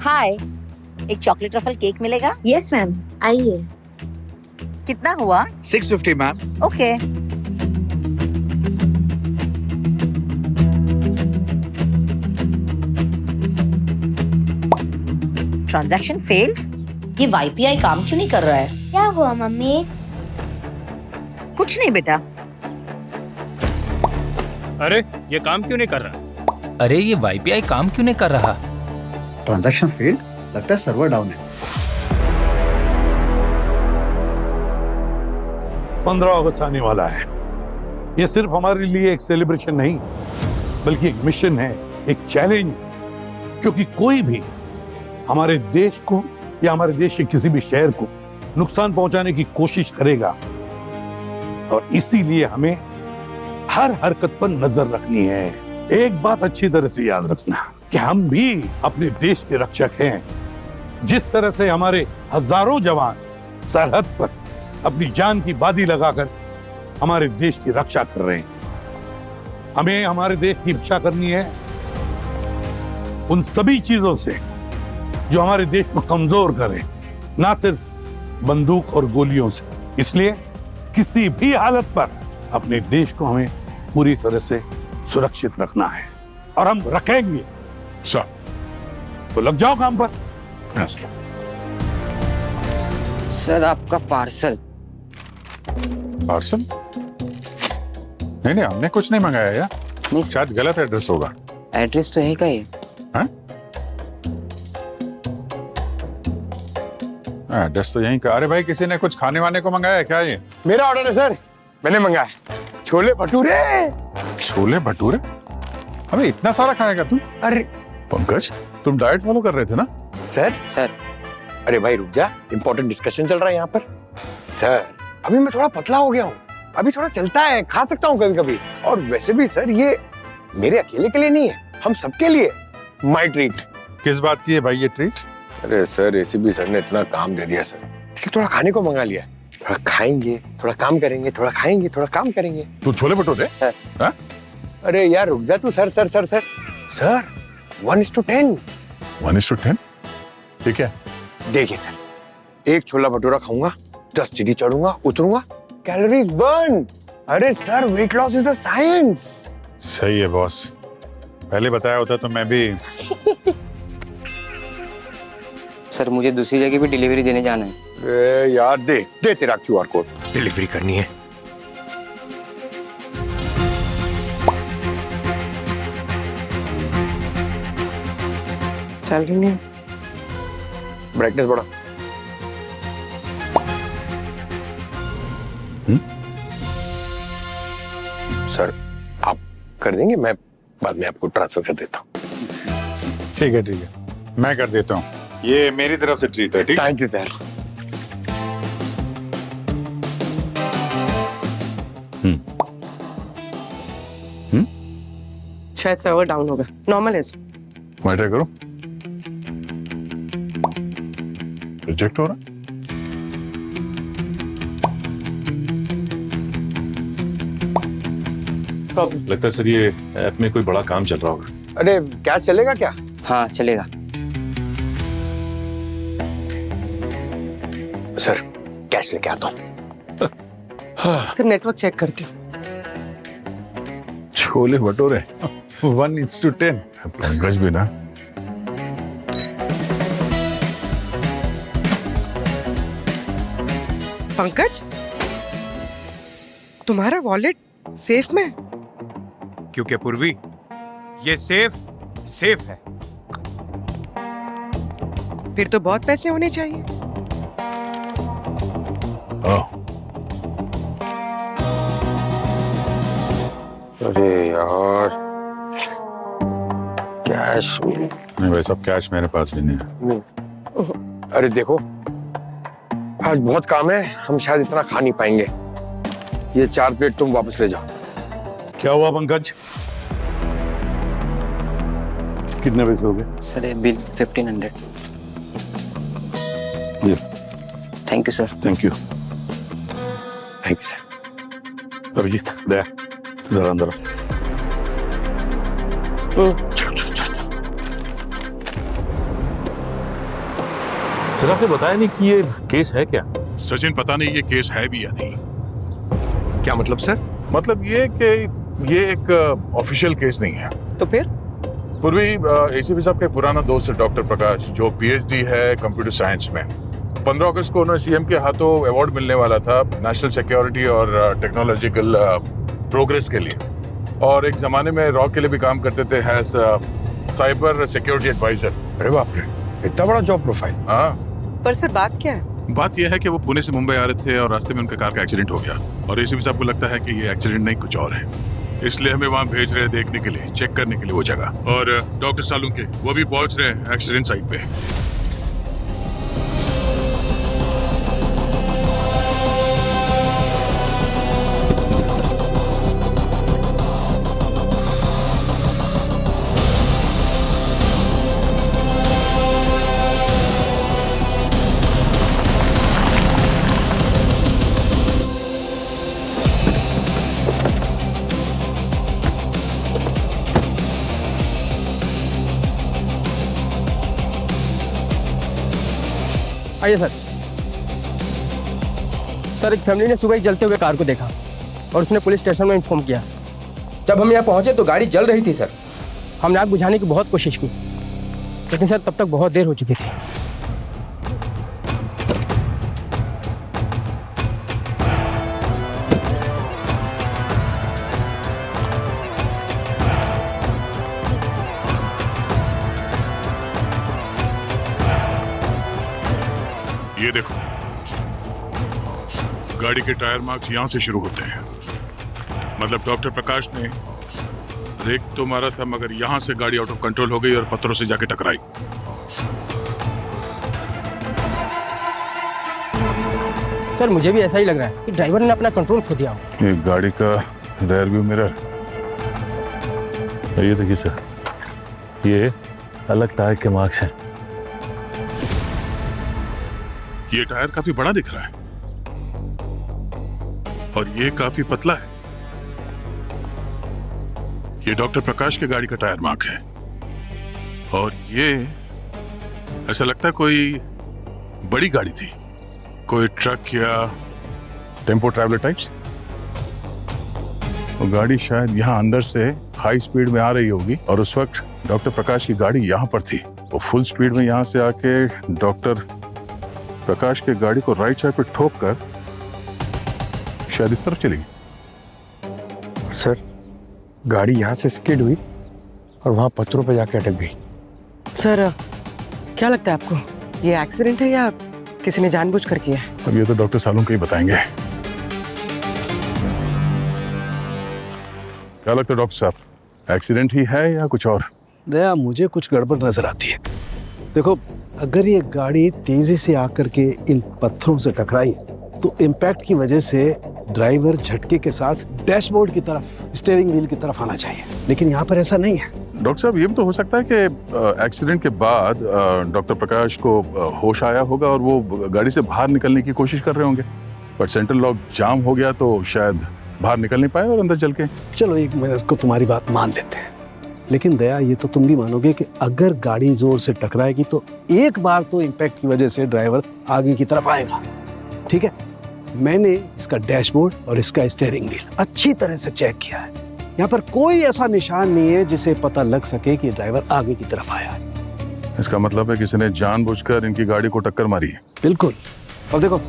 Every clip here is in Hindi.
हाय, एक चॉकलेट ट्रफल केक मिलेगा? यस मैम, आइए। कितना हुआ? 650 मैम। ओके। Transaction failed. ये वाईपीआई काम क्यों नहीं कर रहा है? क्या हुआ मम्मी? कुछ नहीं बेटा। अरे ये काम क्यों नहीं कर रहा? अरे ये वाईपीआई काम क्यों नहीं कर रहा? ट्रांजैक्शन फेल्ड, लगता है सर्वर डाउन है। 15 अगस्त आने वाला है। ये सिर्फ हमारे लिए एक सेलिब्रेशन नहीं, बल्कि एक मिशन है, एक चैलेंज। क्योंकि कोई भी हमारे देश को या हमारे देश के किसी भी शहर को नुकसान पहुंचाने की कोशिश करेगा, और इसीलिए हमें हर हरकत पर नजर रखनी है। एक बात अच्छी तरह से याद रखना कि हम भी अपने देश के रक्षक हैं। जिस तरह से हमारे हजारों जवान सरहद पर अपनी जान की बाजी लगाकर हमारे देश की रक्षा कर रहे हैं, हमें हमारे देश की रक्षा करनी है उन सभी चीजों से जो हमारे देश को कमजोर करे, ना सिर्फ बंदूक और गोलियों से। इसलिए किसी भी हालत पर अपने देश को हमें पूरी तरह से सुरक्षित रखना है, और हम रखेंगे। सर, तो लग जाओ काम पर। सर आपका पार्सल। पार्सल? नहीं नहीं, हमने कुछ नहीं मंगाया यार। नहीं शायद गलत एड्रेस होगा। एड्रेस तो यही का ही है। एड्रेस तो यहीं का। अरे भाई, किसी ने कुछ खाने वाने को मंगाया है क्या? ये मेरा ऑर्डर है सर, मैंने मंगाया छोले भटूरे। छोले भटूरे? अबे इतना सारा खाएगा तू? अरे पंकज, तुम डाइट फॉलो कर रहे थे ना? सर, अरे भाई रुक जा, इंपॉर्टेंट डिस्कशन चल रहा है यहाँ पर। सर, अभी मैं थोड़ा पतला हो गया हूँ, अभी थोड़ा चलता है, खा सकता हूँ कभी कभी। और वैसे भी सर, ये मेरे अकेले के लिए नहीं है, हम सबके लिए माई ट्रीट। किस बात की है भाई ये ट्रीट? अरे सर, एसीपी सर ने इतना काम दे दिया सर, इसलिए थोड़ा खाने को मंगा लिया। थोड़ा खाएंगे, थोड़ा काम करेंगे, थोड़ा खाएंगे, थोड़ा काम करेंगे। तू छोले भटूरे? सर। हाँ? अरे यार रुक जा तू। सर 1:10। 1:10? ठीक है। देखिए सर, एक छोला भटूरा खाऊंगा, 10 सीढ़ी चढ़ूंगा, उतरूंगा, कैलोरीज बर्न। अरे sir, weight loss is a science. सही है बॉस, पहले बताया होता तो मैं भी। सर मुझे दूसरी जगह भी डिलीवरी देने जाना है। अरे यार दे तेरा QR कोड, डिलीवरी करनी है। सैलरी नहीं। ब्राइटनेस बढ़ा। सर आप कर देंगे, मैं बाद में आपको ट्रांसफर कर देता हूँ। ठीक है, मैं कर देता हूँ। ये मेरी तरफ से ट्रीट है। ठीक, थैंक यू सर। शायद सर्वर डाउन होगा, नॉर्मल है सर। मैं ट्राई करूँ? रिजेक्ट हो रहा? लगता है सर ये ऐप में कोई बड़ा काम चल रहा होगा। अरे कैश चलेगा क्या? हाँ चलेगा। सर कैश लेके आता हूँ। सर नेटवर्क चेक करती हूँ। छोले भटूरे 1:10। पंकज भी ना। पंकज, तुम्हारा वॉलेट सेफ में? क्योंकि पूर्वी, ये सेफ है। फिर तो बहुत पैसे होने चाहिए। अरे यार, कैश नहीं भाई, सब कैश मेरे पास भी नहीं है। अरे देखो, आज बहुत काम है, हम शायद इतना खा नहीं पाएंगे। ये 4 प्लेट तुम वापस ले जाओ। क्या हुआ पंकज? कितने पैसे हो गए? सर ये bill 1500। Thank you sir. Thank you sir. Abhijeet, Daya, जरा अंदर। सर आपने बताया नहीं कि ये केस है क्या? सचिन पता नहीं ये केस है भी या नहीं। क्या मतलब सर? मतलब ये कि ये एक ऑफिशियल केस नहीं है। तो फिर पूर्वी एसीपी साहब का एक पुराना दोस्त है डॉक्टर प्रकाश, जो पीएचडी है कंप्यूटर साइंस में। 15 अगस्त को उन्हें सीएम के हाथों अवार्ड मिलने वाला था नेशनल सिक्योरिटी और टेक्नोलॉजिकल प्रोग्रेस के लिए, और एक जमाने में रॉ के लिए भी काम करते थे एज साइबर सिक्योरिटी एडवाइजर। अरे बाप रे, इतना बड़ा जॉब प्रोफाइल। हाँ, पर सर बात क्या है? बात यह है कि वो पुणे से मुंबई आ रहे थे और रास्ते में उनका कार का एक्सीडेंट हो गया, और एसीपी साहब को लगता है कि ये एक्सीडेंट नहीं कुछ और है, इसलिए हमें वहाँ भेज रहे हैं देखने के लिए, चेक करने के लिए वो जगह। और डॉक्टर सालुंके वो भी पहुंच रहे हैं एक्सीडेंट साइट पे। आइए सर। सर एक फैमिली ने सुबह ही जलते हुए कार को देखा और उसने पुलिस स्टेशन में इन्फॉर्म किया। जब हम यहाँ पहुंचे तो गाड़ी जल रही थी सर। हमने आग बुझाने की बहुत कोशिश की, लेकिन सर तब तक बहुत देर हो चुकी थी। ये देखो, गाड़ी के टायर मार्क्स यहां से शुरू होते हैं। मतलब डॉक्टर प्रकाश ने ब्रेक तो मारा था, मगर यहां से गाड़ी आउट ऑफ कंट्रोल हो गई और पत्थरों से जाके टकराई। सर मुझे भी ऐसा ही लग रहा है कि ड्राइवर ने अपना कंट्रोल खो दिया हो। ये गाड़ी का रेयर व्यू मिरर, ये देखिए सर, ये अलग टायर के मार्क्स हैं। ये टायर काफी बड़ा दिख रहा है और ये काफी पतला है। ये डॉक्टर प्रकाश के गाड़ी का टायर मार्क है, और ये ऐसा लगता है कोई बड़ी गाड़ी थी, कोई ट्रक या टेम्पो ट्रैवलर टाइप्स। वो गाड़ी शायद यहाँ अंदर से हाई स्पीड में आ रही होगी, और उस वक्त डॉक्टर प्रकाश की गाड़ी यहाँ पर थी। वो फुल स्पीड में यहाँ से आके डॉक्टर प्रकाश के गाड़ी को राइट साइड पे ठोक कर शायद इस तरफ चली गई। सर गाड़ी यहाँ से स्किड हुई और वहां पत्थरों पे जाके अटक गई। सर क्या लगता है आपको, ये एक्सीडेंट है या किसी ने जानबूझकर किया है? अब ये तो डॉक्टर सालुंके ही बताएंगे। क्या लगता है डॉक्टर साहब, एक्सीडेंट ही है या कुछ और? दया, मुझे कुछ गड़बड़ नजर आती है। देखो, अगर ये गाड़ी तेजी से आकर के इन पत्थरों से टकराई तो इम्पैक्ट की वजह से ड्राइवर झटके के साथ डैशबोर्ड की तरफ, स्टीयरिंग व्हील की तरफ आना चाहिए, लेकिन यहाँ पर ऐसा नहीं है। डॉक्टर साहब ये भी तो हो सकता है कि एक्सीडेंट के बाद डॉक्टर प्रकाश को होश आया होगा और वो गाड़ी से बाहर निकलने की कोशिश कर रहे होंगे, बट सेंट्रल लॉक जाम हो गया तो शायद बाहर निकल नहीं पाए और अंदर चल के। चलो एक मिनट को तुम्हारी बात मान लेते हैं, लेकिन दया ये तो तुम भी मानोगे कि अगर गाड़ी जोर से टकराएगी तो एक बार तो इम्पैक्ट की वजह से ड्राइवर आगे की तरफ आएगा। ठीक है, मैंने इसका डैशबोर्ड और इसका स्टीयरिंग व्हील अच्छी तरह से चेक किया है। यहाँ पर कोई ऐसा निशान नहीं है जिसे पता लग सके कि ड्राइवर आगे की तरफ आया है। इसका मतलब है किसी ने जानबूझकर इनकी गाड़ी को टक्कर मारी है। बिल्कुल। और देखो,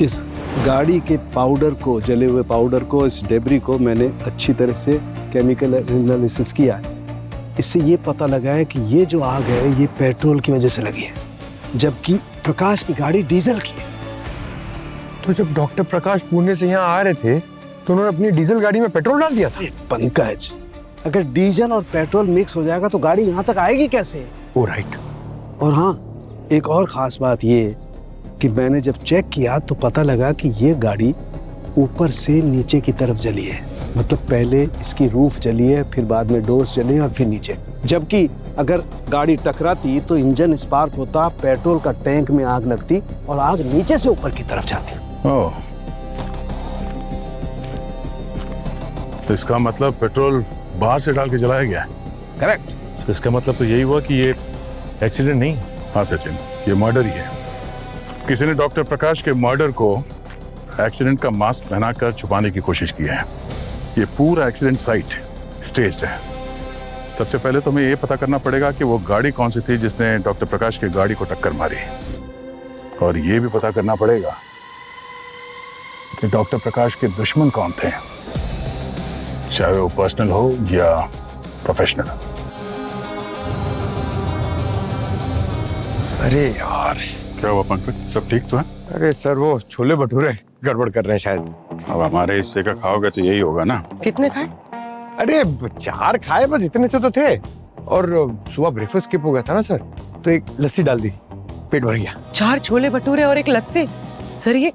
इस गाड़ी के पाउडर को, जले हुए पाउडर को, इस डेब्री को मैंने अच्छी तरह से केमिकल एनालिसिस किया है। इससे ये पता लगा है कि ये जो आग है ये पेट्रोल की वजह से लगी है, जबकि प्रकाश की गाड़ी डीजल की है। तो जब डॉक्टर प्रकाश पुणे से यहाँ आ रहे थे तो उन्होंने अपनी डीजल गाड़ी में पेट्रोल डाल दिया था? पंकज, अगर डीजल और पेट्रोल मिक्स हो जाएगा तो गाड़ी यहाँ तक आएगी कैसे? ओ राइट। और हाँ, एक और खास बात ये कि मैंने जब चेक किया तो पता लगा कि ये गाड़ी ऊपर से नीचे की तरफ जली है। मतलब पहले इसकी रूफ जली है, फिर बाद में डोर्स जली और फिर नीचे। जबकि अगर गाड़ी टकराती तो इंजन स्पार्क होता, पेट्रोल का टैंक में आग लगती और आग नीचे से ऊपर की तरफ जाती। ओह, तो इसका मतलब पेट्रोल बाहर से डाल के जलाया गया है। करेक्ट। तो इसका मतलब तो यही हुआ कि ये एक्सीडेंट नहीं। हाँ सचिन, ये मर्डर ही है। किसी ने डॉक्टर प्रकाश के मर्डर को एक्सीडेंट का मास्क पहनाकर छुपाने की कोशिश की है। ये पूरा एक्सीडेंट साइट स्टेज है। सबसे पहले तो हमें ये पता करना पड़ेगा कि वो गाड़ी कौन सी थी जिसने डॉक्टर प्रकाश की गाड़ी को टक्कर मारी, और ये भी पता करना पड़ेगा कि डॉक्टर प्रकाश के दुश्मन कौन थे, चाहे वो पर्सनल हो या प्रोफेशनल। अरे यार, क्या हुआ पंकज, सब ठीक तो है? अरे सर, वो छोले भटूरे गड़बड़ कर रहे हैं शायद। अब हमारे हिस्से का खाओगे तो यही होगा ना। कितने खाए? अरे 4 खाए, बस इतने से तो थे। और सुबह ब्रेकफास्ट स्किप हो गया था ना सर, तो एक लस्सी डाल दी, पेट भर गया। 4 छोले भटूरे और एक लस्सी? सर ये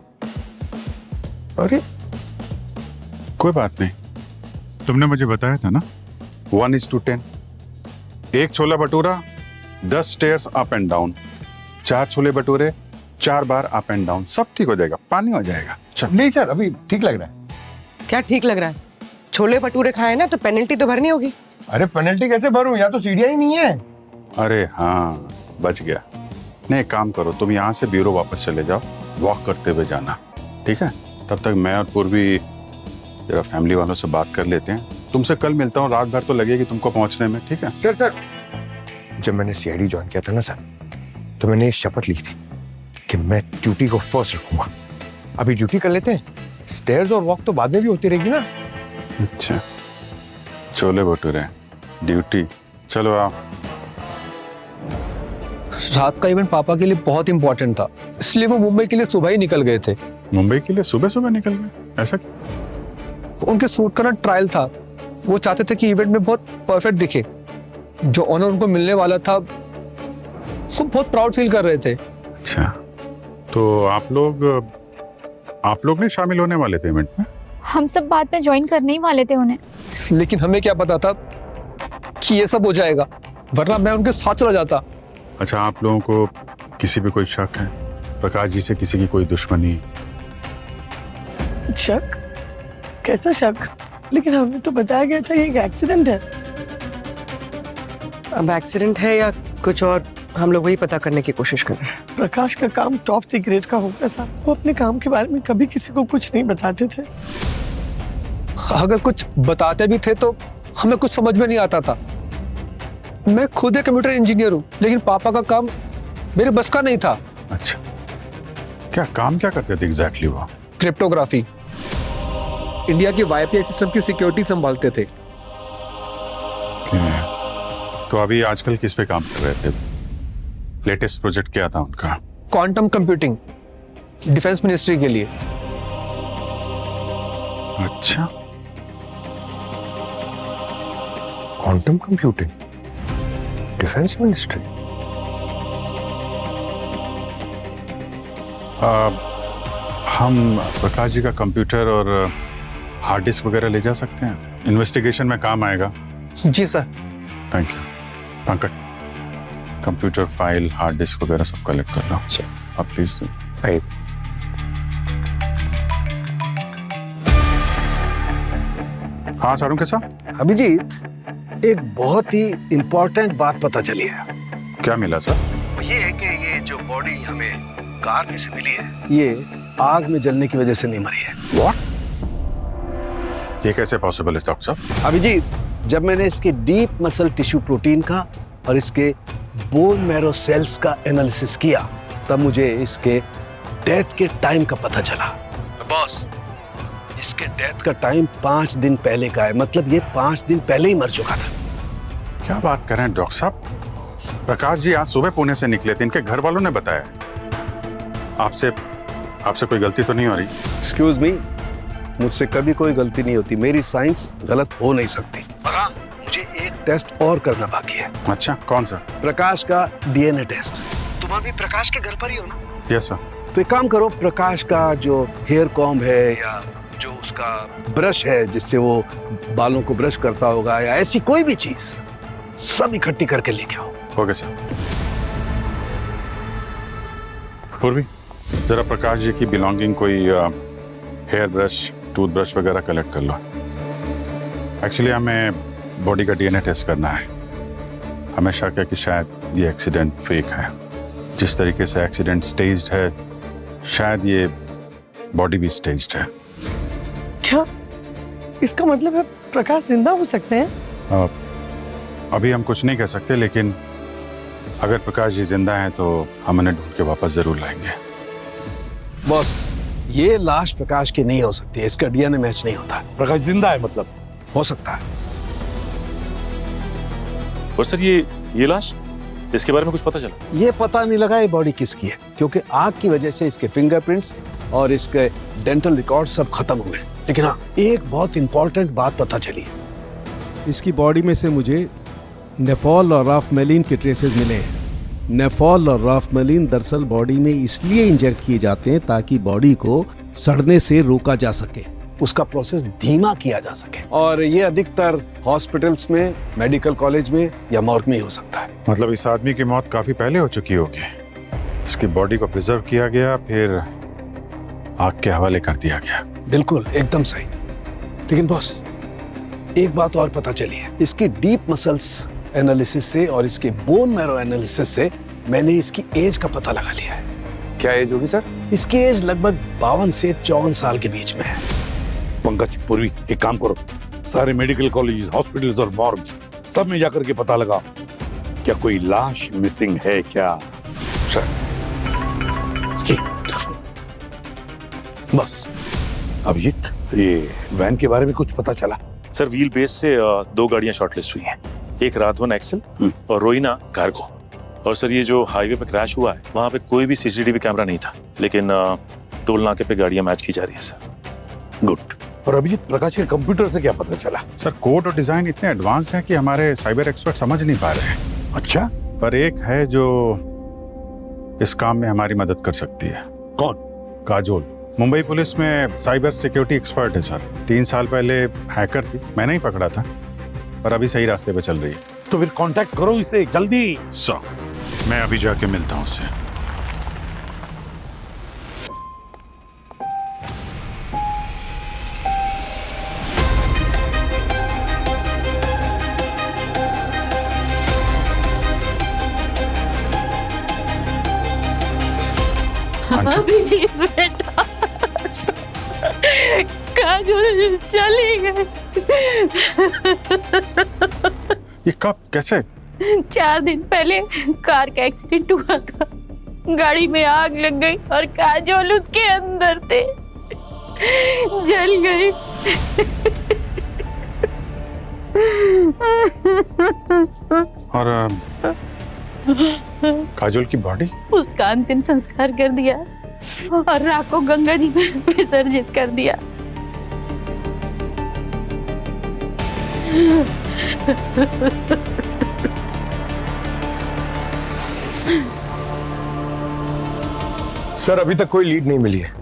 अरे कोई बात नहीं, तुमने मुझे बताया था ना 1:10। एक छोला bhatura 10 stairs up and down, 4 chole bhature 4 bar up and down, सब ठीक हो जाएगा, पानी हो जाएगा। नहीं सर, अभी ठीक लग रहा है। क्या ठीक लग रहा है? छोले भटूरे खाए ना तो पेनल्टी तो भरनी होगी। अरे पेनल्टी कैसे भरूं, यहाँ तो सीढ़ियां ही नहीं है। अरे हाँ, बच गया। नहीं, एक काम करो, तुम यहाँ से ब्यूरो वापस चले जाओ, वॉक करते हुए जाना, ठीक है? तब तक मैं और पूर्वी जरा फैमिली वालों से बात कर लेते हैं। तुमसे कल मिलता हूँ, रात भर तो लगेगी तुमको पहुंचने में, ठीक है? सर, जब मैंने सीआईडी ज्वाइन किया था ना सर, तो मैंने शपथ ली थी कि मैं ड्यूटी को फर्स्ट रखूंगा। अभी ड्यूटी कर लेते हैं, स्टेयर्स और वॉक तो बाद में भी होती रहेगी ना। अच्छा, छोले भटूरे, ड्यूटी, चलो आओ। रात का इवेंट पापा के लिए बहुत इंपॉर्टेंट था, इसलिए वो मुंबई के लिए सुबह ही निकल गए थे। मुंबई के लिए सुबह सुबह निकल गए, ऐसा? उनके सूट का ना ट्रायल था, वो चाहते थे कि इवेंट में बहुत परफेक्ट दिखे। जो ऑनर उनको मिलने वाला था, वो बहुत प्राउड फील कर रहे थे। अच्छा, तो आप लोग नहीं शामिल होने वाले थे इवेंट में? हम सब बाद में ज्वाइन करने ही वाले थे उन्हें। लेकिन हमें क्या पता था कि ये सब हो जाएगा, वरना मैं उनके साथ चला जाता। अच्छा, आप लोगों को किसी पे कोई शक है? प्रकाश जी से किसी की कोई दुश्मनी? शक? कैसा शक? लेकिन हमें तो बताया गया था ये एक एक्सीडेंट है। अब एक्सीडेंट है या कुछ और, हम लोग वही पता करने की कोशिश कर रहे हैं। प्रकाश का काम टॉप सीक्रेट का होता था, वो अपने काम के बारे में कभी किसी को कुछ नहीं बताते थे। अगर कुछ बताते भी थे तो हमें कुछ समझ में नहीं आता था। मैं खुद एक कंप्यूटर इंजीनियर हूँ, लेकिन पापा का काम मेरे बस का नहीं था। अच्छा, काम क्या करते थे एग्जैक्टली वो? क्रिप्टोग्राफी, इंडिया की वाईपीआई सिस्टम की सिक्योरिटी संभालते थे। तो अभी आजकल किस पे काम कर रहे थे? लेटेस्ट प्रोजेक्ट क्या था उनका? क्वांटम कंप्यूटिंग, डिफेंस मिनिस्ट्री के लिए। अच्छा, क्वांटम कंप्यूटिंग, डिफेंस मिनिस्ट्री। हम प्रकाश जी का कंप्यूटर और हार्ड डिस्क वगैरह ले जा सकते हैं, इन्वेस्टिगेशन में काम आएगा। जी sir. Thank you. Pankaj, computer file, hard disk वगैरह सब कलेक्ट कर लो आप प्लीज। आइए। हाँ सारू, कैसा? अभिजीत, एक बहुत ही इंपॉर्टेंट बात पता चली है। क्या मिला सर? वो ये है कि ये जो बॉडी हमें कार में से मिली है, ये आग में जलने की वजह से नहीं मरी है। What? ये कैसे पॉसिबल है डॉक्टर साहब? अभिजीत, जब मैंने इसके डीप मसल टिश्यू प्रोटीन का और इसके बोन मैरो सेल्स का एनालिसिस किया, तब मुझे इसके डेथ के टाइम का पता चला। बॉस, इसके डेथ का टाइम 5 दिन पहले का है, मतलब ये 5 दिन पहले ही मर चुका था। क्या बात कर रहे हैं डॉक्टर साहब? प्रकाश जी आज सुबह पुणे से निकले थे, इनके घर वालों ने बताया। आपसे कोई गलती तो नहीं हो रही? एक्सक्यूज मी, मुझसे कभी कोई गलती नहीं होती, मेरी साइंस गलत हो नहीं सकती। हाँ, मुझे एक टेस्ट और करना बाकी है। अच्छा, कौन सा? प्रकाश का डीएनए टेस्ट। तुम अभी प्रकाश के घर पर ही हो ना? Yes sir. तो एक काम करो, प्रकाश का जो हेयर कॉम्ब है या जो उसका ब्रश है जिससे वो बालों को ब्रश करता होगा, या ऐसी कोई भी चीज, सब इकट्ठी करके लेके आओ। Okay sir. पूर्वी, जरा प्रकाश जी की बिलोंगिंग, कोई हेयर ब्रश, टूथब्रश वगैरह कलेक्ट कर लो। एक्चुअली हमें बॉडी का डीएनए टेस्ट करना है। हमें शक है कि शायद ये एक्सीडेंट फेक है। जिस तरीके से एक्सीडेंट स्टेज्ड है, शायद ये बॉडी भी स्टेज्ड है। क्या इसका मतलब है प्रकाश जिंदा हो सकते हैं? अभी हम कुछ नहीं कह सकते, लेकिन अगर प्रकाश जी जिंदा हैं तो हम उन्हें ढूंढ के वापस जरूर लाएंगे। बॉस, ये लाश प्रकाश की नहीं हो सकती, इसका डीएनए मैच नहीं होता। प्रकाश जिंदा है मतलब? हो सकता है। और सर ये लाश, इसके बारे में कुछ पता चला? ये पता नहीं लगा ये बॉडी किसकी है, क्योंकि आग की वजह से इसके फिंगरप्रिंट्स और इसके डेंटल रिकॉर्ड सब खत्म हो गए। लेकिन हाँ, एक बहुत इंपॉर्टेंट बात पता चली है। इसकी बॉडी में से मुझे नेफॉल और राफमेलिन के ट्रेसेस मिले हैं। नेफॉल और राफमेलिन दरअसल बॉडी में इसलिए इंजेक्ट किए जाते हैं ताकि बॉडी को सड़ने से रोका जा सके, उसका प्रोसेस धीमा किया जा सके। और ये अधिकतर हॉस्पिटल्स में, मेडिकल कॉलेज में या मॉर्ग में ही हो सकता है। मतलब इस आदमी की मौत काफी पहले हो चुकी होगी। इसकी बॉडी को प्रिजर्व किया गया, फिर आग के हवाले कर दिया गया। बिल्कुल, एकदम सही। लेकिन बॉस, एक बात और पता चली है। इसकी डीप मसल्स एनालिसिस से और इसके बोन मैरो एनालिसिस से मैंने इसकी एज का पता लगा लिया है। क्या एज होगी सर? इसकी एज लगभग 52 से 54 साल के बीच में है। पंकज, पूर्वी, एक काम करो, सारे मेडिकल कॉलेज, हॉस्पिटल्स और मॉर्ग्स सब में जाकर के पता लगाओ क्या कोई लाश मिसिंग है क्या। सर बस अभिजीत, ये वैन के बारे में कुछ पता चला? सर व्हील बेस से 2 गाड़ियां शॉर्टलिस्ट हुई हैं, एक राधवन एक्सेल और रोइना कार्गो। और सर ये जो हाईवे पे क्रैश हुआ है, वहां पे कोई भी सीसीटीवी कैमरा नहीं था, लेकिन टोल नाके पे गाड़ियां मैच की जा रही है सर। गुड। और अभिजीत, प्रकाश के कंप्यूटर से क्या पता चला? सर कोड और डिजाइन इतने एडवांस हैं कि हमारे साइबर एक्सपर्ट समझ नहीं पा रहे हैं। अच्छा, पर एक है जो इस काम में हमारी मदद कर सकती है। कौन? काजोल, मुंबई पुलिस में साइबर सिक्योरिटी एक्सपर्ट है सर। 3 साल पहले हैकर थी, मैंने ही पकड़ा था, पर अभी सही रास्ते पे चल रही है। तो फिर कांटेक्ट करो इसे जल्दी। मैं अभी जाके मिलता हूँ उससे। अभिजीत बेटा, काजोल चली गई। ये कब, कैसे? 4 दिन पहले कार का एक्सीडेंट हुआ था, गाड़ी में आग लग गई और काजोल उसके अंदर थे, जल गई। और काजोल की बॉडी? उसका अंतिम संस्कार कर दिया और राख को गंगा जी में विसर्जित कर दिया। सर अभी तक कोई लीड नहीं मिली है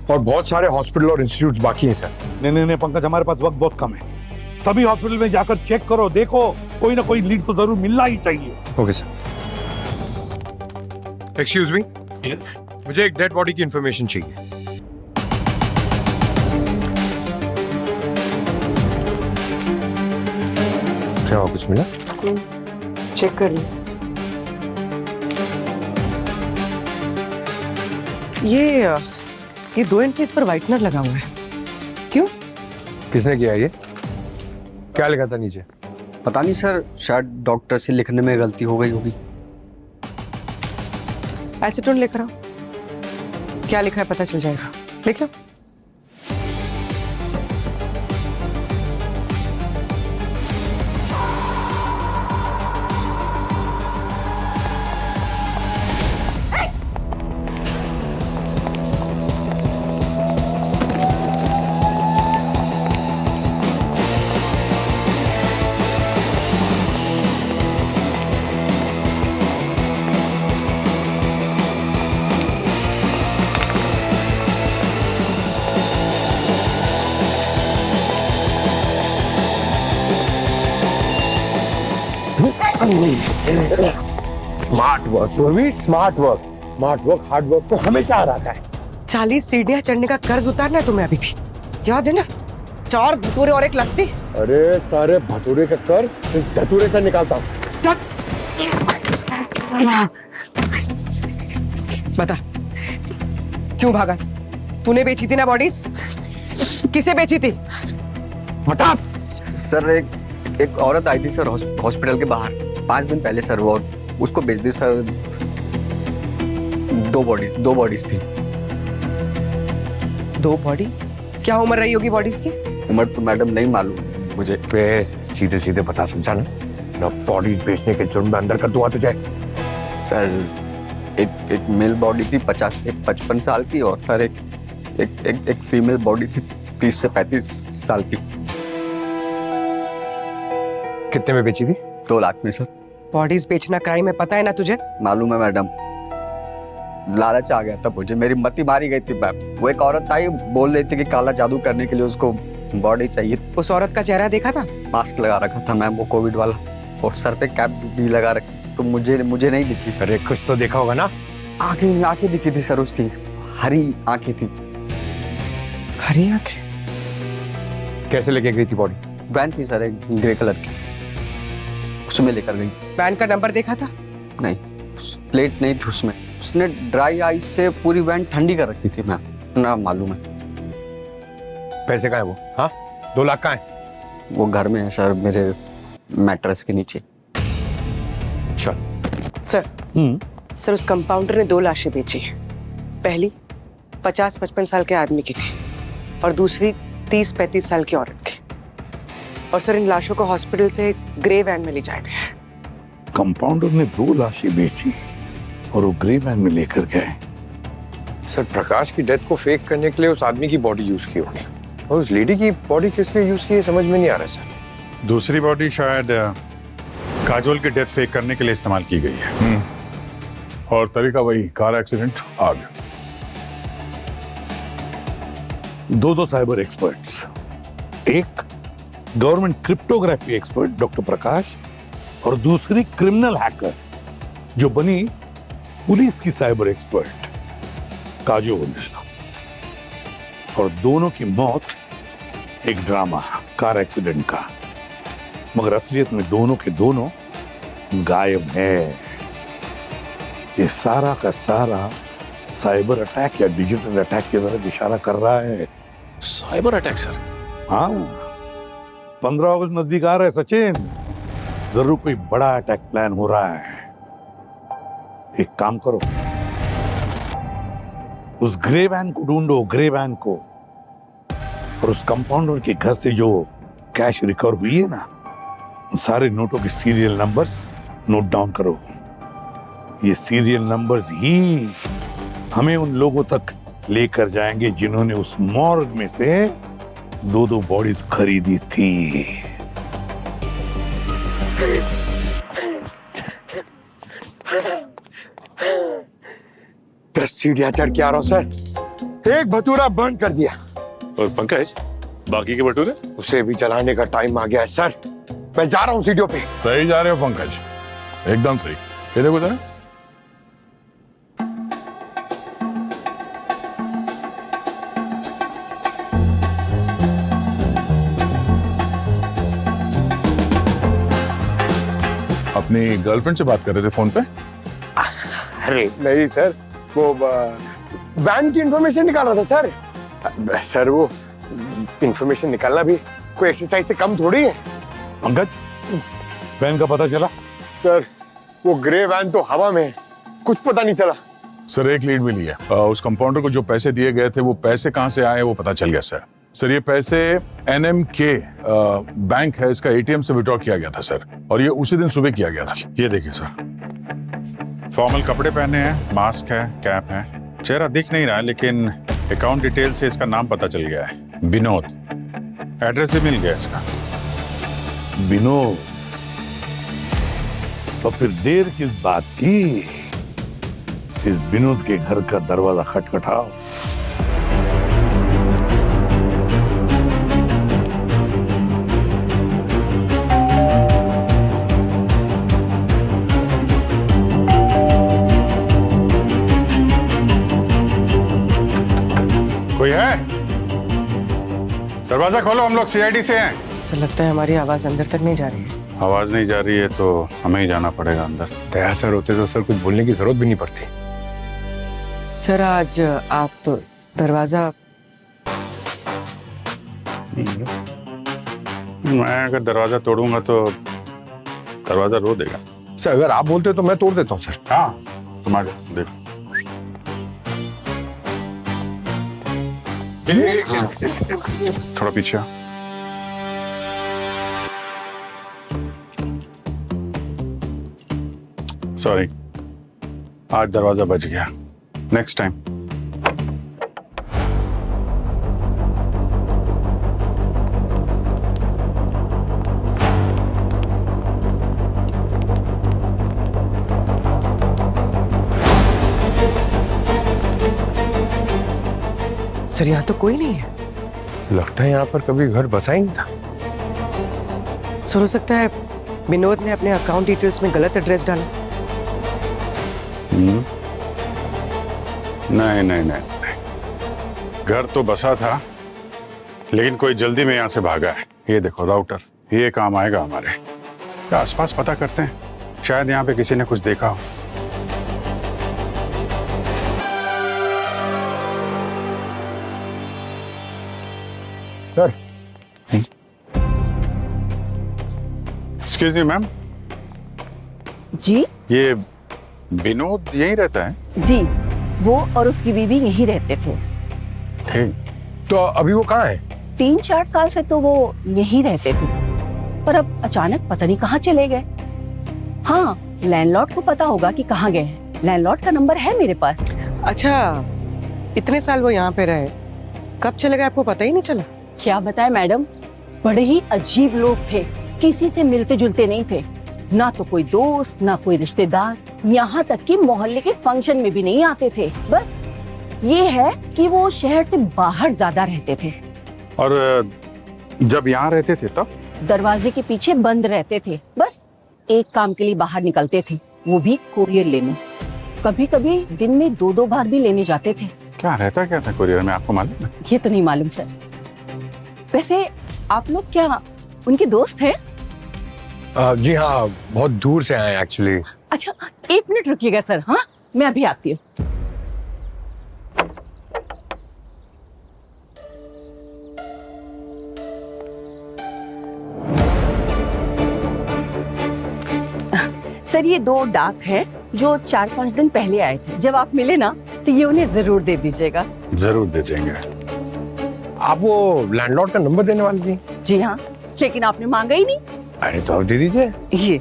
और बहुत सारे हॉस्पिटल और इंस्टीट्यूट्स बाकी हैं सर। नहीं पंकज, हमारे पास वक्त बहुत कम है। सभी हॉस्पिटल में जाकर चेक करो, देखो कोई ना कोई लीड तो जरूर मिलना ही चाहिए। Okay sir. एक्सक्यूज मी, मुझे एक डेड बॉडी की इंफॉर्मेशन चाहिए। क्या हुआ, कुछ मिला? चेक कर ली। ये 2 इंच पर व्हाइटनर लगा हुआ है। क्यों? किसने किया ये? क्या लिखा था नीचे? पता नहीं सर, शायद डॉक्टर से लिखने में गलती हो गई होगी। एसीटोन लेकर आओ, क्या लिखा है पता चल जाएगा। लिखो। स्मार्ट वर्क पूर्वी, स्मार्ट वर्क हार्ड वर्क तो हमेशा हराता है। 40 सीढ़ियां चढ़ने का कर्ज उतारना है तुम्हें अभी भी, याद है ना? 4 भटूरे और 1 लस्सी। अरे सारे भटूरे का कर्ज इस धतूरे से निकालता हूँ। चल। बता, क्यों भागा? तूने बेची थी ना बॉडीज? किसे बेची थी? बता। सर एक औरत आई थी सर हॉस्पिटल के बाहर 5 दिन पहले सर, वो उसको बेच दी सर। 2 बॉडीज थी। 2 बॉडीज? क्या उम्र रही होगी बॉडीज की? उम्र तो मैडम नहीं मालूम मुझे। सीधे सीधे बता, समझा ना? बॉडीज बेचने के जुर्म में अंदर कर दूंगा तुझे। सर एक मेल बॉडी थी 50 से 55 साल की, और सर एक फीमेल बॉडी थी 30 से 35 साल की। कितने में बेची थी? 2 लाख में सर। बॉडीज बेचना क्राइम है, पता है ना तुझे? मालूम है मैडम, लालच आ गया था मुझे, मेरी मति मारी गई थी मैम। वो एक औरत आई, बोल रही थी कि काला जादू करने के लिए उसको बॉडी चाहिए। उस औरत का चेहरा देखा था? मास्क लगा रखा था मैम, वो कोविड वाला, और सर पे कैप भी लगा रखी, तो मुझे नहीं दिखी। अरे कुछ तो देखा होगा ना? आंखें दिखी थी सर उसकी, हरी आंखें थी। हरी आंखें? कैसे लेके गई थी बॉडी? वैन थी सर, एक ग्रे कलर की, उसमें लेकर गई। वैन का नंबर देखा था? नहीं, प्लेट नहीं थी उसमें। उसने ड्राई आइस से पूरी वैन ठंडी कर रखी थी मैम, ना मालूम है। पैसे कहाँ है वो? हाँ, 2 लाख कहाँ है? वो घर में है सर, मेरे मैट्रेस के नीचे। सर उस कंपाउंडर ने 2 लाशें बेची हैं। पहली 50-55 साल के आदमी की थी, और दूसरी 30-35 साल की औरत की। और सर इन लाशों को हॉस्पिटल से ग्रे वैन में ले जाया गया। कंपाउंडर ने 2 लाशें बेची और वो ग्रे वैन में लेकर गए। सर प्रकाश की डेथ को फेक करने के लिए उस आदमी की बॉडी यूज की होगी, और उस लेडी की बॉडी किस लिए यूज की है समझ में नहीं आ रहा सर। दूसरी बॉडी शायद काजोल की डेथ फेक करने के लिए इस्तेमाल की गई है। और तरीका वही, कार एक्सीडेंट, आग। 2 साइबर एक्सपर्ट्स, एक गवर्नमेंट क्रिप्टोग्राफी एक्सपर्ट डॉक्टर प्रकाश, और दूसरी क्रिमिनल हैकर जो बनी पुलिस की साइबर एक्सपर्ट काजोल। और दोनों की मौत एक ड्रामा, कार एक्सीडेंट का, मगर असलियत में दोनों के दोनों गायब है। ये सारा का सारा साइबर अटैक या डिजिटल अटैक की तरफ इशारा कर रहा है। Cyber attack sir? हाँ, 15 अगस्त नजदीक आ रहा है सचिन, जरूर कोई बड़ा अटैक प्लान हो रहा है। एक काम करो, उस ग्रे वैन को ढूंढो, ग्रे वैन को, और उस कंपाउंडर के घर से जो कैश रिकवर हुई है ना, उन सारे नोटों के सीरियल नंबर्स नोट डाउन करो। ये सीरियल नंबर्स ही हमें उन लोगों तक लेकर जाएंगे जिन्होंने उस मॉर्ग में से 2 बॉडीज खरीदी थी। दस सीढ़ियां चढ़ के आ रहा हूं सर, एक भटूरा बंद कर दिया। और पंकज, बाकी के भटूरे? उसे भी चलाने का टाइम आ गया है सर, मैं जा रहा हूं सीढ़ियों पे। सही जा रहे हो पंकज, एकदम सही। ये देखो जरा, अपनी गर्लफ्रेंड से बात कर रहे थे फोन पे? अरे नहीं सर, वो वैन की इंफॉर्मेशन निकाल रहा था सर। सर वो इंफॉर्मेशन निकालना भी कोई एक्सरसाइज से कम थोड़ी है। पंकज, वैन का पता चला? सर वो ग्रे वैन तो हवा में है, कुछ पता नहीं चला। सर एक लीड मिली है, उस कंपाउंडर को जो पैसे दिए गए थे वो पैसे कहां से आए वो पता चल गया सर। सर ये पैसे NMK बैंक है, इसका ATM से विड्रॉ किया गया था सर, और ये उसी दिन सुबह किया गया था। ये देखिए सर, फॉर्मल कपड़े पहने हैं, मास्क है, कैप है, चेहरा दिख नहीं रहा है, लेकिन अकाउंट डिटेल से इसका नाम पता चल गया है, विनोद। एड्रेस भी मिल गया इसका। विनोद? तो फिर देर किस बात की? इस विनोद के घर का दरवाजा खटखटाओ। कोई है? दरवाजा खोलो, हम लोग CID से हैं। सर लगता है हमारी आवाज अंदर तक नहीं जा रही है। आवाज नहीं जा रही है तो हमें ही जाना पड़ेगा अंदर। दया सर होते तो सर कुछ बोलने की जरूरत भी नहीं पड़ती। सर आज आप दरवाजा मैं अगर दरवाजा तोड़ूंगा तो दरवाजा रो देगा। सर अगर आप बोलते तो मैं तोड़ देता हूँ सर। हाँ तुम्हारे देखो। थोड़ा पीछे आओ। सॉरी, आज दरवाजा बच गया। Next time. सर यहाँ तो कोई नहीं है। लगता है यहाँ पर कभी घर बसा ही नहीं था। सर हो सकता है विनोद ने अपने अकाउंट डिटेल्स में गलत एड्रेस डाला। नहीं नहीं नहीं, घर तो बसा था लेकिन कोई जल्दी में यहाँ से भागा है। ये देखो राउटर, ये काम आएगा हमारे। आसपास पता करते हैं, शायद यहाँ पे किसी ने कुछ देखा हो। सर एक्सक्यूज मी मैम, जी ये विनोद यहीं रहता है? जी, वो और उसकी बीवी यहीं रहते थे। ठीक। तो अभी वो कहाँ है? 3-4 साल से तो वो यहीं रहते थे, पर अब अचानक पता नहीं कहाँ चले गए। हाँ, लैंडलॉर्ड को पता होगा कि कहाँ गए हैं। लैंडलॉर्ड का नंबर है मेरे पास। अच्छा, इतने साल वो यहाँ पे रहे, कब चले गए आपको पता ही नहीं चला? क्या बताए मैडम, बड़े ही अजीब लोग थे, किसी से मिलते जुलते नहीं थे, ना तो कोई दोस्त ना कोई रिश्तेदार, यहाँ तक कि मोहल्ले के फंक्शन में भी नहीं आते थे। बस ये है कि वो शहर से बाहर ज्यादा रहते थे। और जब यहाँ रहते थे तब? दरवाजे के पीछे बंद रहते थे, बस एक काम के लिए बाहर निकलते थे, वो भी कुरियर लेने। कभी कभी दिन में 2-2 बार भी लेने जाते थे। क्या रहता क्या था कुरियर में, आपको मालूम है? ये तो नहीं मालूम सर। वैसे आप लोग क्या उनके दोस्त हैं? जी हाँ, बहुत दूर से आए एक्चुअली। अच्छा 1 मिनट रुकिएगा सर। हाँ, मैं अभी आती हूँ। सर ये 2 डाक हैं जो 4-5 दिन पहले आए थे। जब आप मिले ना तो ये उन्हें जरूर दे दीजिएगा। जरूर दे देंगे। आप वो लैंडलॉर्ड का नंबर देने वाली थी? जी हाँ, लेकिन आपने मांगा ही नहीं। अरे तो आप दे दीजिए। ये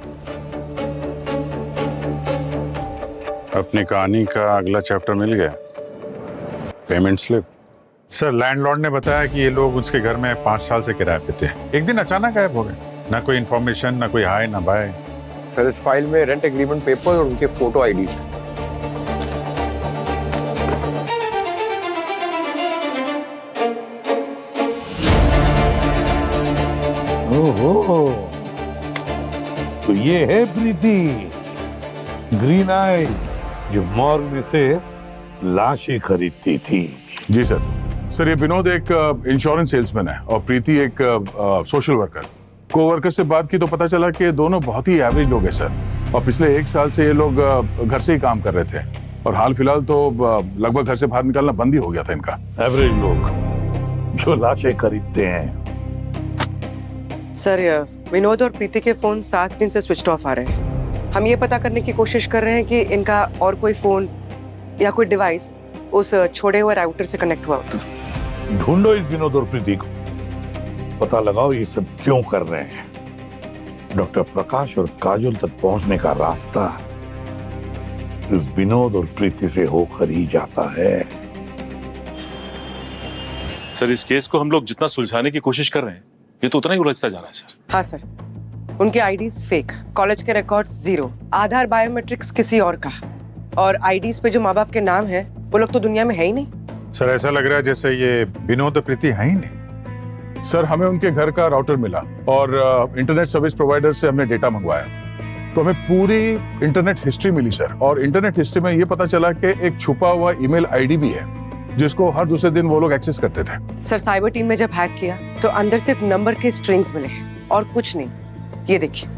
अपनी कहानी का अगला चैप्टर मिल गया, पेमेंट स्लिप। सर लैंडलॉर्ड ने बताया कि ये लोग उसके घर में 5 साल से किराए पे थे, एक दिन अचानक गायब हो गए। ना कोई इन्फॉर्मेशन, ना कोई हाय ना बाय। सर इस फाइल में रेंट एग्रीमेंट पेपर और उनके फोटो आईडीज हैं। ओहो, तो ये है प्रीति, ग्रीन आइज, जो मॉर्ग में से लाशें खरीदती थी। जी सर। सर ये विनोद एक इंश्योरेंस सेल्समैन है और प्रीति एक सोशल वर्कर। कोवर्कर से बात की तो पता चला कि दोनों बहुत ही एवरेज लोग हैं सर, और पिछले 1 साल से ये लोग घर से ही काम कर रहे थे, और हाल फिलहाल तो लगभग घर से बाहर निकलना बंद ही हो गया था इनका। एवरेज लोग जो लाशें खरीदते हैं। सर विनोद और प्रीति के फोन 7 दिन से स्विच ऑफ आ रहे हैं। हम ये पता करने की कोशिश कर रहे हैं कि इनका और कोई फोन या कोई डिवाइस उस छोड़े हुए राउटर से कनेक्ट हुआ हो तो। ढूंढो इस विनोद और प्रीति को, पता लगाओ ये सब क्यों कर रहे हैं। डॉक्टर प्रकाश और काजल तक पहुंचने का रास्ता इस विनोद और प्रीति से होकर ही जाता है। सर इस केस को हम लोग जितना सुलझाने की कोशिश कर रहे हैं, ये तो उतना ही उलझता जा रहा है सर। हाँ सर, उनके आईडीज फेक, कॉलेज के रिकॉर्ड्स 0, आधार बायोमेट्रिक्स किसी और का, और आईडीज पे जो माँ बाप के नाम है वो लोग तो दुनिया में है ही नहीं। सर ऐसा लग रहा है जैसे ये विनोद और प्रीति है ही नहीं। सर हमें उनके घर का राउटर मिला और इंटरनेट सर्विस प्रोवाइडर से हमने डेटा मंगवाया, तो हमें पूरी इंटरनेट हिस्ट्री मिली सर। और इंटरनेट हिस्ट्री में ये पता चला कि एक छुपा हुआ ईमेल आईडी भी है जिसको हर दूसरे दिन वो लोग एक्सेस करते थे। सर साइबर टीम में जब हैक किया तो अंदर सिर्फ नंबर के स्ट्रिंग्स मिले और कुछ नहीं। ये देखिए,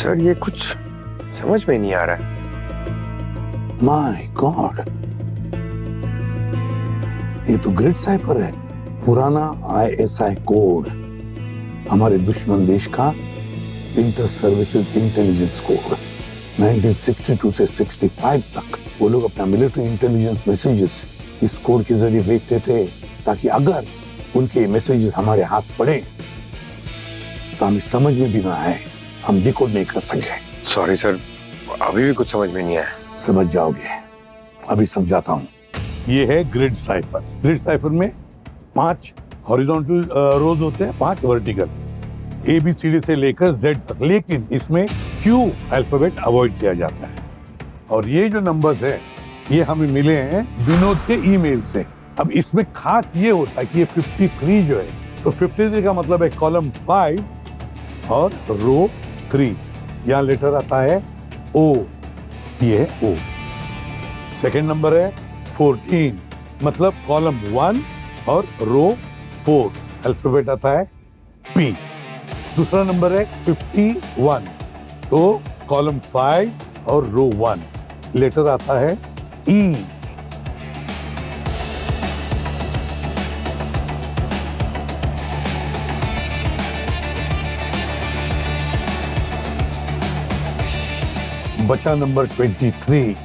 सर ये कुछ समझ में नहीं आ रहा है। माय गॉड, ये तो ग्रिड साइफर है, पुराना ISI कोड, हमारे दुश्मन देश का इंटर सर्विसेज इंटेलिजेंस कोड। 1962 से 65 तक वो लोग अपना मिलिट्री इंटेलिजेंस मैसेजेस इस कोड के जरिए भेजते थे, ताकि अगर उनके मैसेजेस हमारे हाथ पड़े तो हमें समझ में भी ना आए, हम डिकोड नहीं कर सके। सॉरी सर, अभी भी कुछ समझ में नहीं आया। समझ जाओगे, अभी समझाता हूँ। ये है ग्रिड साइफर। ग्रिड साइफर में 5 हॉरिजॉन्टल रोज होते हैं, 5 वर्टिकल, ABCD से लेकर Z तक, लेकिन इसमें Q अल्फाबेट अवॉइड किया जाता है। और ये जो नंबर्स है ये हमें मिले हैं विनोद के ईमेल से। अब इसमें खास ये होता है कि ये 53 जो है, तो 53 का मतलब है कॉलम 5 और रो 3। यहाँ लेटर आता है O, ये है O। सेकेंड नंबर है 14, मतलब कॉलम 1 और रो 4, अल्फाबेट आता है P। दूसरा नंबर है 51, तो कॉलम 5 और रो 1, लेटर आता है E। बचा नंबर 23,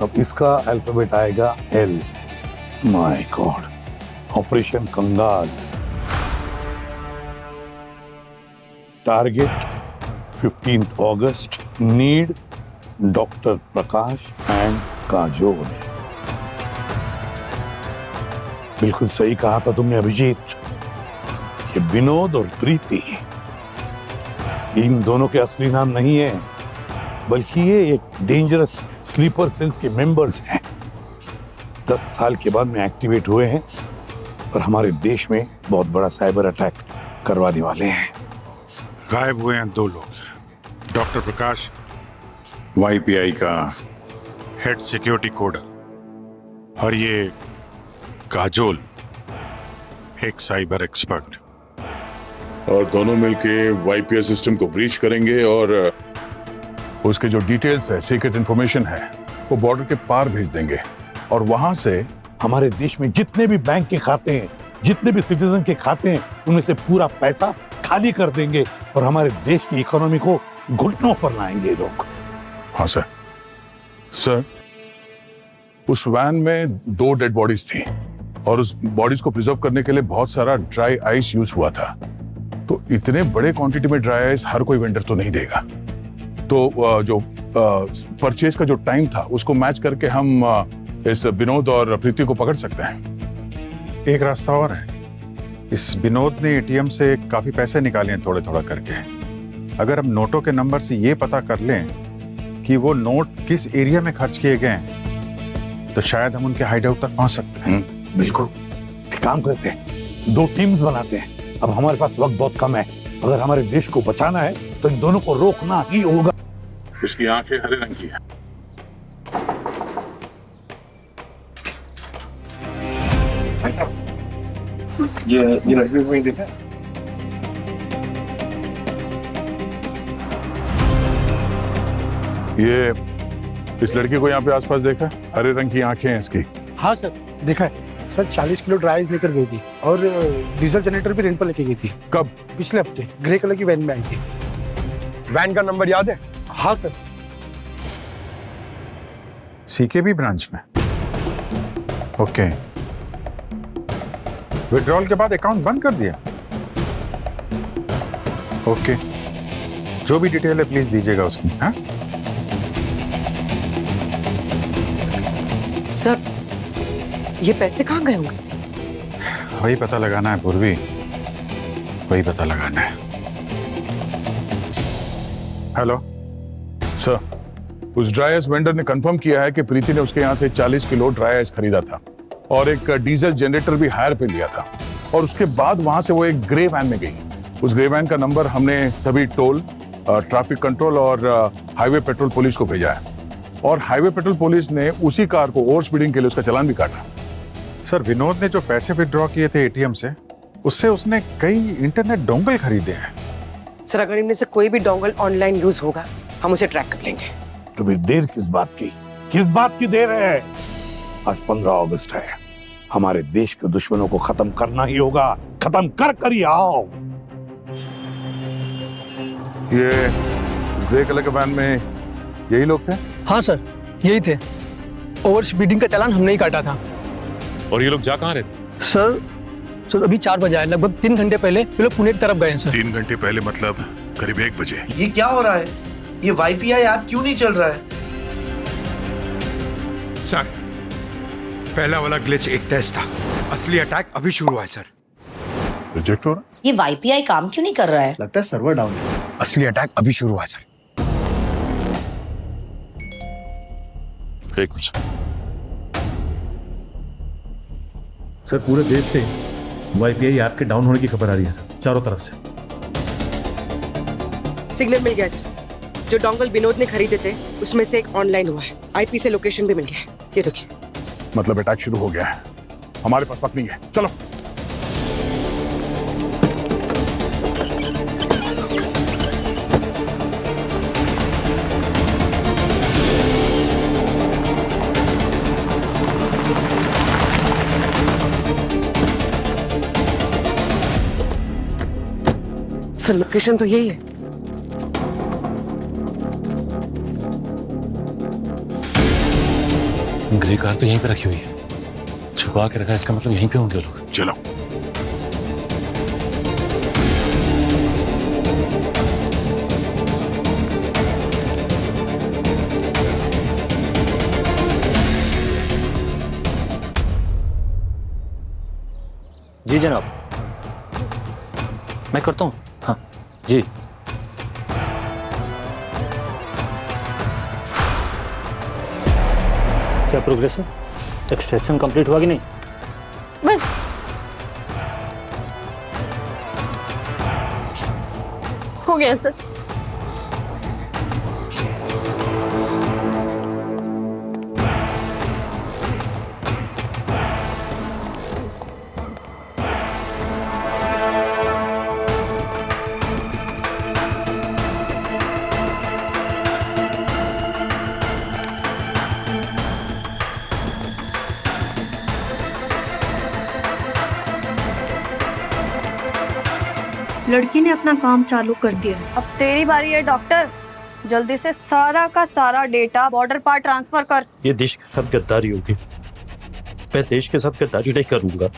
अब इसका अल्फाबेट आएगा L। माय गॉड, ऑपरेशन कंगाल। Target 15th August, need doctor Prakash and Kajol. बिल्कुल सही कहा था तुमने अभिजीत, ये विनोद और प्रीति इन दोनों के असली नाम नहीं है, बल्कि ये एक डेंजरस स्लीपर सेल्स के मेंबर्स हैं। 10 साल के बाद में एक्टिवेट हुए हैं और हमारे देश में बहुत बड़ा साइबर अटैक करवाने वाले हैं। गायब हुए हैं 2 लोग, डॉक्टर प्रकाश YPI का हेड सिक्योरिटी कोडर और ये काजोल एक साइबर एक्सपर्ट। और दोनों मिलके YPI सिस्टम को ब्रीच करेंगे और उसके जो डिटेल्स है, सीक्रेट इंफॉर्मेशन है, वो बॉर्डर के पार भेज देंगे और वहां से हमारे देश में जितने भी बैंक के खाते हैं, जितने भी सिटीजन के खाते हैं, उनमें से पूरा पैसा खाली कर देंगे और हमारे देश की इकोनॉमी को घुटनों पर लाएंगे लोग। हाँ सर। सर, उस वैन में 2 डेड बॉडीज थी और उस बॉडीज को प्रिजर्व करने के लिए बहुत सारा ड्राई आइस यूज हुआ था। तो इतने बड़े क्वांटिटी में ड्राई आइस हर कोई वेंडर तो नहीं देगा, तो जो परचेज का जो टाइम था उसको मैच करके हम इस विनोद और प्रीति को पकड़ सकते हैं। एक रास्ता और है, इस विनोद ने ATM से काफी पैसे निकाले हैं थोड़े थोड़ा करके। अगर हम नोटों के नंबर से ये पता कर लें कि वो नोट किस एरिया में खर्च किए गए हैं, तो शायद हम उनके हाइड आउट तक पहुंच सकते हैं। बिल्कुल, काम करते हैं, 2 टीम्स बनाते हैं। अब हमारे पास वक्त बहुत कम है, अगर हमारे देश को बचाना है तो इन दोनों को रोकना ही होगा। इसकी आंखें हरे रंग की है। भाई साहब, ये लड़की को देखा? ये इस लड़की को यहाँ पे आसपास देखा? हरे रंग की आंखें हैं इसकी। हाँ सर, देखा है सर। 40 किलो ड्राई आइस लेकर गई थी और डीजल जनरेटर भी रेंट पर लेके गई थी। कब? पिछले हफ्ते ग्रे कलर की वैन में आई थी। वैन का नंबर याद है? हाँ सर। CKB ब्रांच में। ओके, विड्रॉल के बाद अकाउंट बंद कर दिया? ओके, जो भी डिटेल है प्लीज दीजिएगा उसकी। हाँ सर, ये पैसे कहाँ गए होंगे? वही पता लगाना है पूर्वी, वही पता लगाना है। हेलो सर, उस ड्राई आइस वेंडर ने कंफर्म किया है कि प्रीति ने उसके यहाँ से 40 किलो ड्राई आइस खरीदा था और एक डीजल जनरेटर भी हायर पे लिया था, और उसके बाद वहां से वो एक ग्रे वैन में गई। उस ग्रे वैन का नंबर हमने सभी टोल, ट्रैफिक कंट्रोल और हाईवे पेट्रोल पुलिस को भेजा है, और हाईवे पेट्रोल पुलिस ने उसी कार को ओवर स्पीडिंग के लिए उसका चालान भी काटा। सर, विनोद ने जो पैसे विड्रॉ किए थे ATM से, उससे उसने कई इंटरनेट डोंगल खरीदे हैं। सर अगर इनमें से कोई भी डोंगल ऑनलाइन यूज होगा हम उसे ट्रैक कर लेंगे। तो फिर देर किस बात की देर है? आज 15 अगस्त है, हमारे देश के दुश्मनों को खत्म करना ही होगा, खत्म कर कर ही आओ। ये ग्रे कलर के वैन में यही लोग थे? हाँ सर, यही थे। ओवर स्पीडिंग का चालान हमने ही काटा था। और ये लोग जा कहाँ रहे थे? सर अभी 4 बजे आए, लगभग 3 घंटे पहले ये लोग पुणे की तरफ गए हैं सर। 3 घंटे पहले मतलब करीब 1 बजे। ये क्या हो रहा है? ये YPI ऐप क्यों नहीं चल रहा है? सर, पहला वाला ग्लिच एक टेस्ट था, असली अटैक अभी शुरू हुआ है सर। रिजेक्ट हो रहा? ये YPI काम क्यों नहीं कर रहा है? लगता है सर्वर डाउन है। असली अटैक अभी शुरू हुआ है सर। एक मिनट सर, पूरे देश से YPI ऐप के डाउन होने की खबर आ रही है सर, चारों तरफ से। सिग्नल मिल गया सर। जो डोंगल विनोद ने खरीदे थे उसमें से एक ऑनलाइन हुआ है, IP से लोकेशन भी मिल गया है। ये देखिए। मतलब अटैक शुरू हो गया है, हमारे पास वक्त नहीं है, चलो। सर लोकेशन तो यही है। ग्रे कार तो यहीं पे रखी हुई है, छुपा के रखा है, इसका मतलब यहीं पे होंगे लोग। चलो। जी जनाब, मैं करता हूँ। हाँ जी। क्या प्रोग्रेस है? एक्सट्रैक्शन कंप्लीट हुआ कि नहीं? बस हो गया सर। लड़की ने अपना काम चालू कर दिया। अब तेरी बारी है डॉक्टर, जल्दी से सारा का सारा डेटा बॉर्डर पर ट्रांसफर कर। ये देश के साथ गद्दारी होगी, मैं देश के साथ गद्दारी नहीं करूंगा।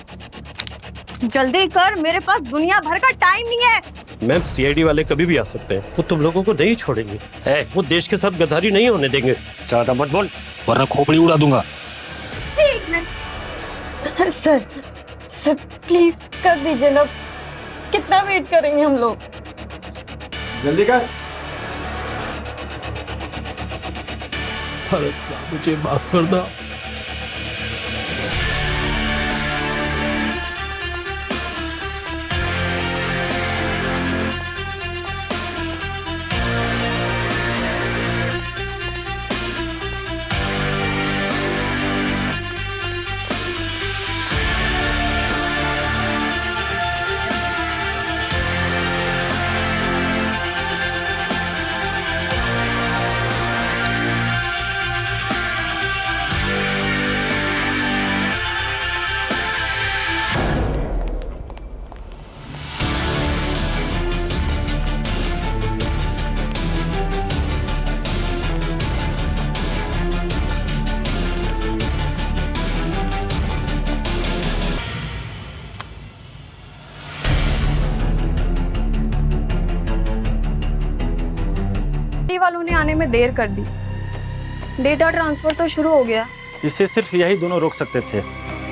जल्दी कर, मेरे पास दुनिया भर का टाइम नहीं है। मैम, CID वाले कभी भी आ सकते हैं, वो तुम लोगों को नहीं छोड़ेंगे। वो देश के साथ गद्दारी नहीं होने देंगे। ज्यादा मत बोल वरना खोपड़ी उड़ा दूंगा। एक मिनट सर प्लीज कर दीजिए ना, कितना वेट करेंगे हम लोग? जल्दी कर। मुझे माफ कर दो। वालों ने आने में देर कर दी। डेटा ट्रांसफर तो शुरू हो गया। इसे सिर्फ यही दोनों रोक सकते थे,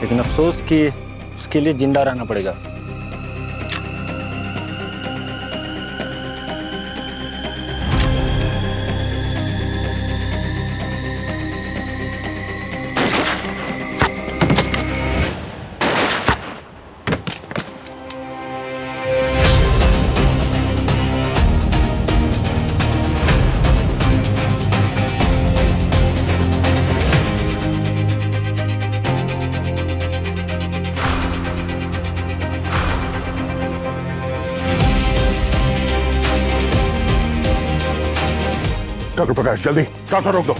लेकिन अफसोस कि इसके लिए जिंदा रहना पड़ेगा। डॉक्टर प्रकाश जल्दी ट्रांसफर रोक दो।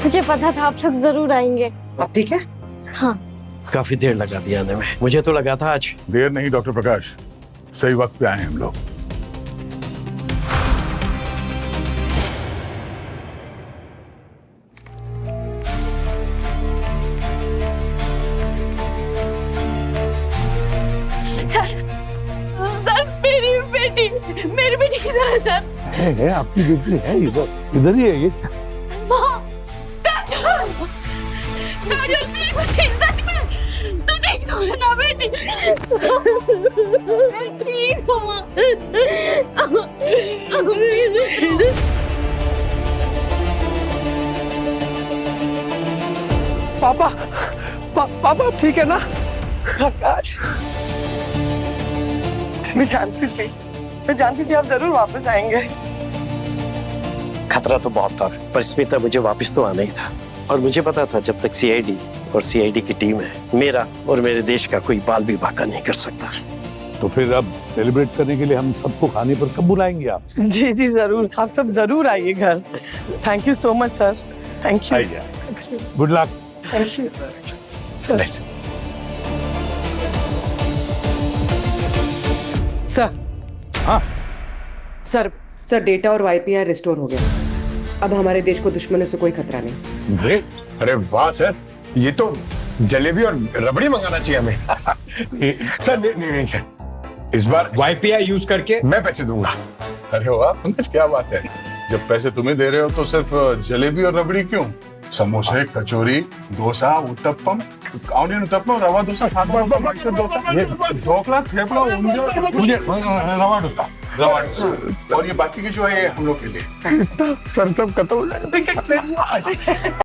मुझे पता था आप लोग जरूर आएंगे। अब ठीक है? हाँ। काफी देर लगा दिया आने में, मुझे तो लगा था आज। देर नहीं डॉक्टर प्रकाश, सही वक्त पे आए हैं हम लोग। सर मेरी बेटी किधर है सर? है आपकी बेटी है, इधर ही है ये। काजल मेरी बेटी सच में, तू ठीक तो है ना बेटी? मैं ठीक हूँ माँ। पापा ठीक है ना? आकाश, मैं जानती थी आप जरूर वापस आएंगे। खतरा तो बहुत था, पर स्मिता मुझे वापस तो आना ही था। और मुझे पता था जब तक सीआईडी और सीआईडी की टीम है, मेरा और मेरे देश का कोई बाल भी बाका नहीं कर सकता। तो फिर अब सेलिब्रेट करने के लिए हम सबको खाने पर कब बुलाएंगे आप? जी जी जरूर, आप सब जरूर आइए घर। Thank you so much sir. Thank you. Good luck. Thank you sir. Sir. हाँ सर डेटा और वाईपीआई रिस्टोर हो गया। अब हमारे देश को दुश्मनों से कोई खतरा नहीं। अरे वाह सर, ये तो जलेबी और रबड़ी मंगाना चाहिए हमें। सर नहीं सर, इस बार वाईपीआई यूज करके मैं पैसे दूंगा। अरे वाह पंकज, क्या बात है। जब पैसे तुम्हें दे रहे हो तो सिर्फ जलेबी और रबड़ी क्यों? समोसे, कचौरी, डोसा, उत्तपम, ऑनियन उत्तपम, रवा डोसा, सांभर डोसा, मैसूर डोसा, ये ढोकला, थेपला, मुझे रवा डोसा और ये बाकी की जो है हम लोग के लिए। सर सब खत्म हो जाएगा।